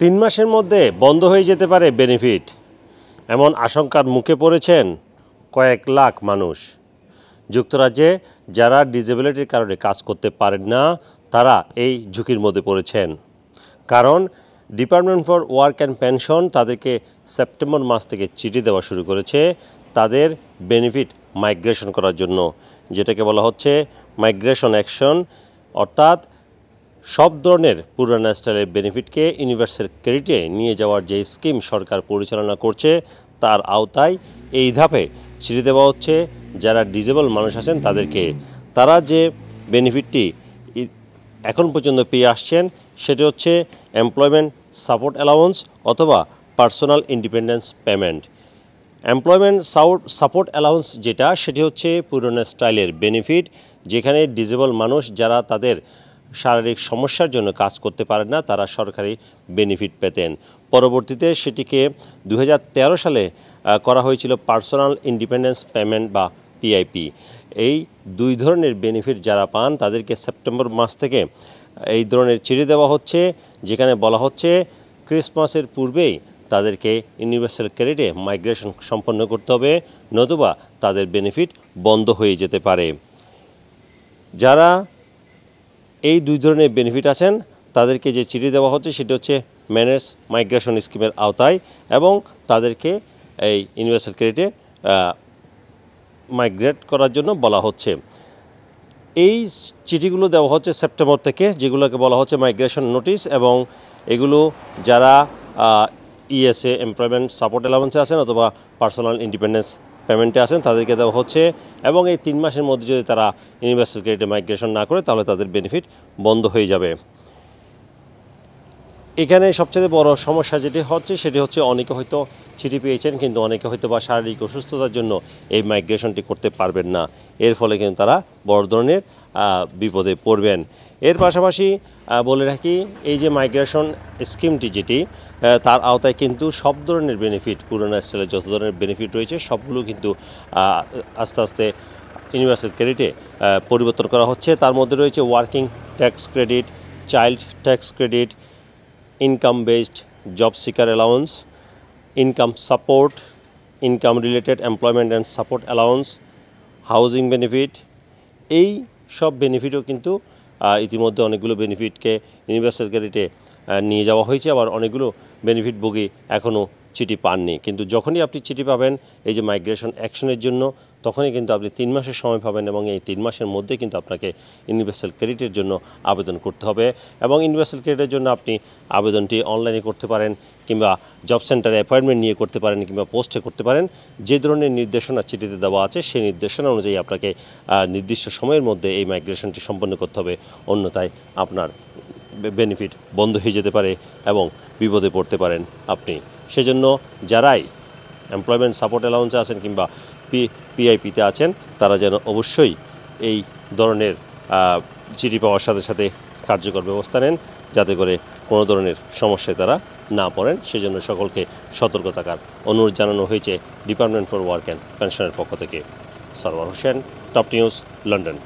3 মাসের মধ্যে বন্ধ হয়ে যেতে পারে বেনিফিট, এমন আশঙ্কার মুখে পড়েছেন কয়েক লাখ মানুষ। যুক্তরাজ্যে যারা ডিসেবিলিটির কারণে কাজ করতে পারেন না তারা এই ঝুঁকির মধ্যে পড়েছেন, কারণ department for work and pension তাদেরকে সেপ্টেম্বর মাস থেকে চিঠি দেওয়া শুরু করেছে তাদের বেনিফিট মাইগ্রেশন করার জন্য, যেটাকে বলা হচ্ছে মাইগ্রেশন অ্যাকশন। অর্থাৎ সব ধরনের পুরানো স্টাইলের বেনিফিটকে ইউনিভার্সাল ক্রেডিটে নিয়ে যাওয়ার যে স্কিম সরকার পরিচালনা করছে তার আওতায় এই ধাপে চিঠি দেওয়া হচ্ছে যারা ডিসেবল মানুষ আছেন তাদেরকে। তারা যে বেনিফিটটি এখন পর্যন্ত পেয়ে আসছেন সেটি হচ্ছে এমপ্লয়মেন্ট সাপোর্ট অ্যালাউন্স অথবা personal independence payment. Employment support allowance যেটা, সেটি হচ্ছে পুরনো স্টাইলের বেনিফিট, যেখানে ডিসেবল মানুষ যারা তাদের শারীরিক সমস্যার জন্য কাজ করতে পারেন না তারা সরকারি বেনিফিট পেতেন। পরবর্তীতে সেটিকে 2013 সালে করা হয়েছিল পার্সোনাল ইন্ডিপেন্ডেন্স পেমেন্ট বা পিআইপি। এই দুই ধরনের বেনিফিট যারা পান তাদেরকে সেপ্টেম্বর মাস থেকে এই ধরনের চিঠি দেওয়া হচ্ছে, যেখানে বলা হচ্ছে ক্রিসমাসের পূর্বেই তাদেরকে ইউনিভার্সাল ক্রেডিটে মাইগ্রেশন সম্পন্ন করতে হবে, নতুবা তাদের বেনিফিট বন্ধ হয়ে যেতে পারে। যারা এই দুই ধরনের বেনিফিট আছেন তাদেরকে যে চিঠি দেওয়া হচ্ছে সেটি হচ্ছে ম্যানেজ মাইগ্রেশন স্কিমের আওতায়, এবং তাদেরকে এই ইউনিভার্সাল ক্রেডিটে মাইগ্রেট করার জন্য বলা হচ্ছে। এই চিঠিগুলো দেওয়া হচ্ছে সেপ্টেম্বর থেকে, যেগুলোকে বলা হচ্ছে মাইগ্রেশন নোটিশ, এবং এগুলো যারা ইএসএ এমপ্লয়মেন্ট সাপোর্ট অ্যালাউন্সে আছেন অথবা পার্সোনাল ইন্ডিপেন্ডেন্স পেমেন্টে আছেন তাদেরকে দেওয়া হচ্ছে, এবং এই 3 মাসের মধ্যে যদি তারা ইউনিভার্সাল ক্রেডিটে মাইগ্রেশন না করে তাহলে তাদের বেনিফিট বন্ধ হয়ে যাবে। এখানে সবচেয়ে বড় সমস্যা যেটি হচ্ছে সেটি হচ্ছে অনেকে হয়তো চিঠি পেয়েছেন কিন্তু অনেকে হয়তো বা শারীরিক অসুস্থতার জন্য এই মাইগ্রেশনটি করতে পারবেন না, এর ফলে কিন্তু তারা বড় ধরনের বিপদে পড়বেন। এর পাশাপাশি বলে রাখি, এই যে মাইগ্রেশন স্কিমটি যেটি তার আওতায় কিন্তু সব ধরনের বেনিফিট, পুরোনো স্টাইলে যত ধরনের বেনিফিট রয়েছে সবগুলো কিন্তু আস্তে আস্তে ইউনিভার্সাল ক্রেডিটে পরিবর্তন করা হচ্ছে। তার মধ্যে রয়েছে working tax credit, child tax credit, income based job seeker allowance, income support, income related employment and support allowance, housing benefit. এই সব বেনিফিটও কিন্তু ইতিমধ্যে অনেকগুলো বেনিফিটকে ইউনিভার্সাল ক্রেডিটে নিয়ে যাওয়া হয়েছে, আবার অনেকগুলো বেনিফিটভোগী এখনও চিঠি পাননি। কিন্তু যখনই আপনি চিঠি পাবেন এই যে মাইগ্রেশন অ্যাকশনের জন্য, তখনই কিন্তু আপনি 3 মাসের সময় পাবেন, এবং এই 3 মাসের মধ্যে কিন্তু আপনাকে ইউনিভার্সাল ক্রেডিটের জন্য আবেদন করতে হবে। এবং ইউনিভার্সাল ক্রেডিটের জন্য আপনি আবেদনটি অনলাইনে করতে পারেন, কিংবা জব সেন্টারে অ্যাপয়েন্টমেন্ট নিয়ে করতে পারেন, কিংবা পোস্টে করতে পারেন। যে ধরনের নির্দেশনা চিঠিতে দেওয়া আছে সেই নির্দেশনা অনুযায়ী আপনাকে নির্দিষ্ট সময়ের মধ্যে এই মাইগ্রেশনটি সম্পন্ন করতে হবে, অন্যথায় আপনার বেনিফিট বন্ধ হয়ে যেতে পারে এবং বিপদে পড়তে পারেন আপনি। সেজন্য যারাই এমপ্লয়মেন্ট সাপোর্ট অ্যালাউন্সে আছেন কিংবা পিআইপিতে আছেন তারা যেন অবশ্যই এই ধরনের চিঠি পাওয়ার সাথে সাথে কার্যকর ব্যবস্থা নেন, যাতে করে কোনো ধরনের সমস্যায় তারা না পড়েন। সেজন্য সকলকে সতর্ক থাকার অনুরোধ জানানো হয়েছে ডিপার্টমেন্ট ফর ওয়ার্ক অ্যান্ড পেনশনের পক্ষ থেকে। Sarwar Hossain, top news, London.